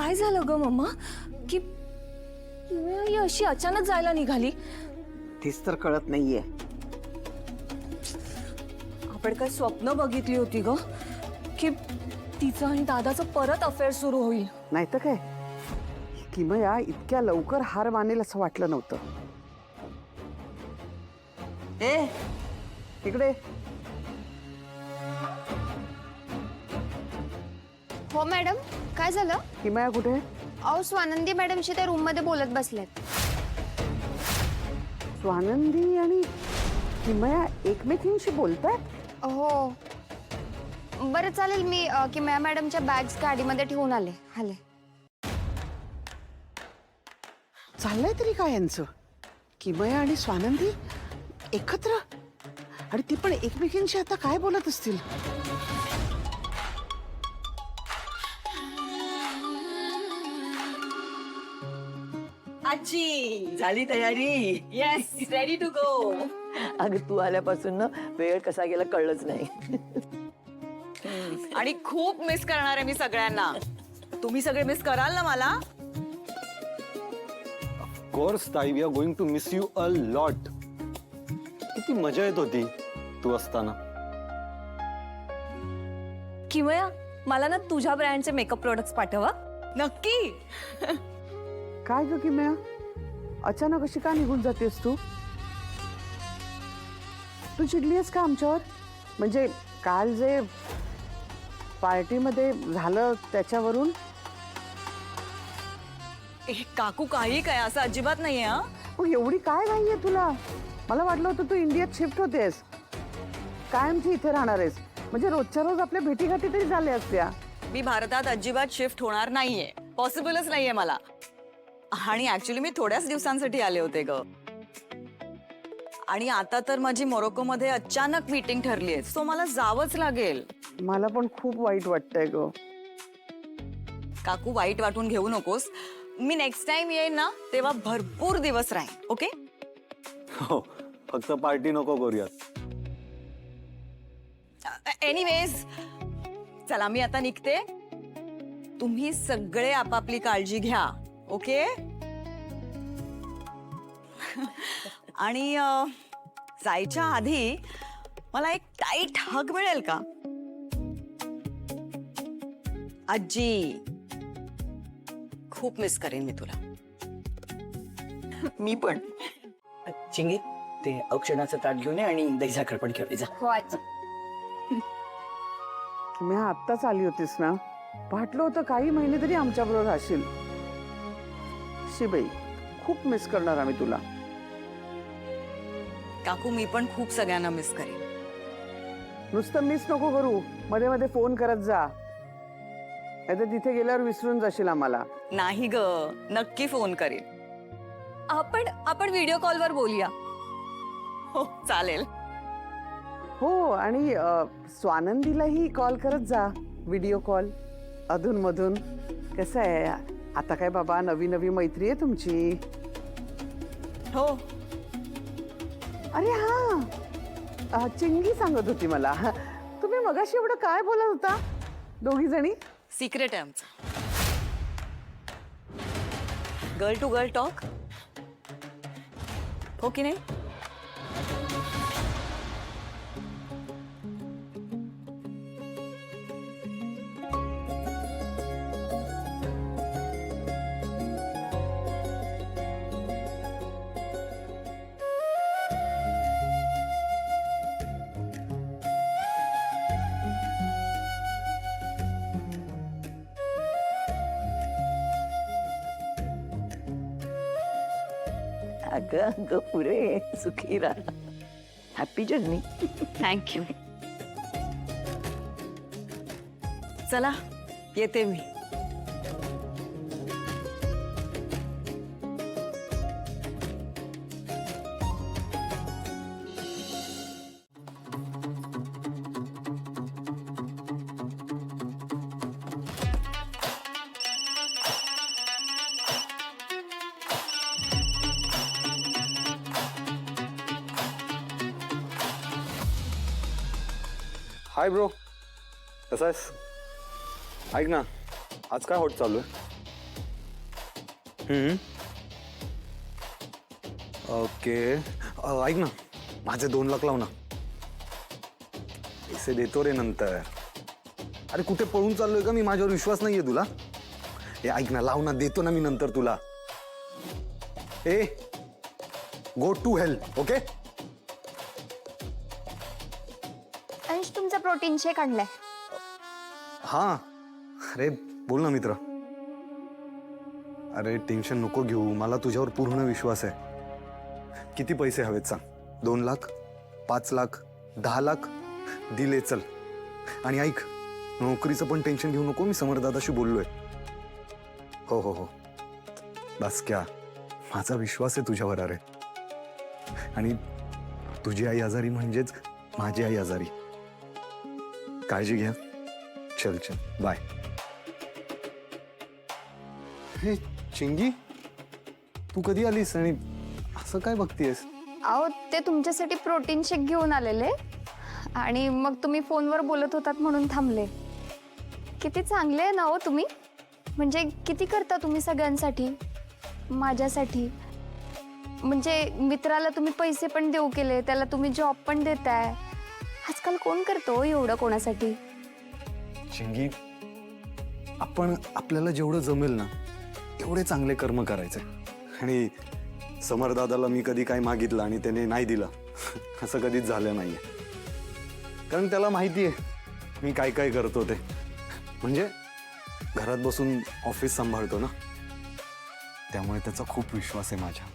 काय झालं ग मम्मा की ही अशी अचानक जायला निघाली? तीच तर कळत नाहीये. आपण काय स्वप्न बघितली होती ग की तिचं आणि दादाचं परत अफेअर सुरू होईल? नाही तर काय, किमया इतक्या लवकर हार मानेल असं वाटलं नव्हतं. ए इकडे. हो मॅडम, काय झालं? किमया कुठे? अहो स्वानंदी मॅडमशी त्या रूम मध्ये बोलत बसल्यात. स्वानंदी आणि किमया एकमेकींशी बोलतात? हो. बरं चालेल, मी किमया मॅडमच्या बॅग्स गाडीमध्ये ठेवून आले. चाललंय तरी काय यांचं? किमया आणि स्वानंदी एकत्र, आणि ती पण एकमेकींशी आता काय बोलत असतील? आजी झाली तयारी? Yes, ready to go. अगं तू आल्यापासून ना वेळ कसा गेला कळलंच नाही. आणि खूप मिस करणार आहे मी सगळ्यांना. तुम्ही सगळे मिस कराल ना मला? कोर्स ताई, we are going to miss you a lot. किती मजा येत होती तू असताना. किमया, मला ना तुझ्या ब्रँडचे मेकअप प्रोडक्ट्स पाठव हा. नक्की. काय ग किमया, अचानक अशी का निघून जातेस तू? तू चिडलीस का आमच्यावर? म्हणजे काल जे पार्टीमध्ये झालं त्याच्यावरून? काकू काही काय असं अजिबात नाहीये. हा, मग एवढी काय घाई आहे तुला? मला वाटलं होतं तू इंडियात शिफ्ट होतेस, कायमची इथे राहणार आहेस. म्हणजे रोजच्या रोज आपल्या भेटीगाठी तरी झाल्या असत्या. मी भारतात अजिबात शिफ्ट होणार नाहीये. पॉसिबलच नाहीये मला. आणि ऍक्च्युली मी थोड्याच दिवसांसाठी आले होते ग. आणि आता तर माझी मोरोको मध्ये अचानक मीटिंग ठरली आहे, सो मला जावंच लागेल. मला पण खूप वाईट वाटतंय ग. काकू, वाईट वाटून घेऊ नकोस. मी नेक्स्ट टाइम येईन ना तेव्हा भरपूर दिवस राहीन. ओके? हो, फक्त पार्टी नको करूयात. एनिवेज, चला मी आता निघते. तुम्ही सगळे आपापली काळजी घ्या. ओके? आणि जायच्या आधी मला एक टाईट हग मिळेल का? आजी, खूप मिस करेन मी तुला. मी पण. चिंगी, ते औक्षणाचं ताट घेऊन ये आणि दही साखर पण घेऊन ये जा. हो आजी. किमया, आत्ताच आली होतीस ना, वाटलं होतं काही महिने तरी आमच्याबरोबर राहशील. शिबाई, खूप मिस करणार आम्ही तुला. काकू, मी पण खूप सगळ्यांना मिस करेन. नुसतं मिस नको करू, मध्ये मध्ये फोन करत जा, नाहीतर तिथे गेल्यावर विसरून जाशील आम्हाला. नाही ग, नक्की फोन करेन. आपण व्हिडिओ कॉलवर बोलूया. हो, चालेल. हो, आणि स्वानंदीलाही कॉल करत जा, व्हिडिओ कॉल अधूनमधून. कसं आहे, आता काय बाबा, नवी नवी मैत्री आहे तुमची. हो. अरे हा, चिंगी सांगत होती मला, तुम्ही मगाशी एवढं काय बोलत होता दोघी जणी? सिक्रेट आहे आमचं. Girl to girl talk. हो की नाही? अगं अगं पुरे सुखी राहा. Happy journey. थँक्यू. चला, येते मी. हाय ब्रो, कसा आहेस? ऐक ना, आज काय हॉट चालू आहे? ओके ऐक ना, माझे 2 लाख लाव ना. पैसे देतो रे नंतर. अरे कुठे पळून चाललोय का मी? माझ्यावर विश्वास नाहीये तुला? हे ऐक ना, लाव ना, देतो ना मी नंतर तुला. ए गो टू हेल्प. ओके अंश तुमचा प्रोटीन शेक आणलाय. हा. अरे बोल ना मित्र. अरे टेन्शन नको घेऊ, मला तुझ्यावर पूर्ण विश्वास आहे. किती पैसे हवेत सांग? 2 लाख, 5 लाख, 10 लाख दिले, चल. आणि ऐक, नोकरीचं पण टेन्शन घेऊ नको, मी समरदादाशी बोललोय. हो हो हो, बस क्या, माझा विश्वास आहे तुझ्यावर. अरे आणि तुझी आई आजारी म्हणजेच माझी आई आजारी. काळजी घ्या. चल चल, बाय. हे चिंगी, तू कधी आलीस आणि असं काय बघतीयस? अहो ते तुमच्यासाठी प्रोटीन शेक घेऊन आलेले आणि मग तुम्ही फोनवर बोलत होतात म्हणून थांबले. किती चांगले आहे ना हो तुम्ही. म्हणजे किती करता तुम्ही सगळ्यांसाठी, माझ्यासाठी. म्हणजे मित्राला तुम्ही पैसे पण देऊ केले, त्याला तुम्ही जॉब पण देताय. आजकाल कोण करतो एवढं कोणासाठी? चिंगी, आपण आपल्याला जेवढं जमेल ना तेवढे चांगले कर्म करायचे. आणि समरदादाला मी कधी काय मागितलं आणि त्याने नाही दिलं असं कधीच झालं नाहीये. कारण त्याला माहिती आहे मी काय काय करतो ते. म्हणजे घरात बसून ऑफिस सांभाळतो ना, त्यामुळे त्याचा खूप विश्वास आहे माझ्या.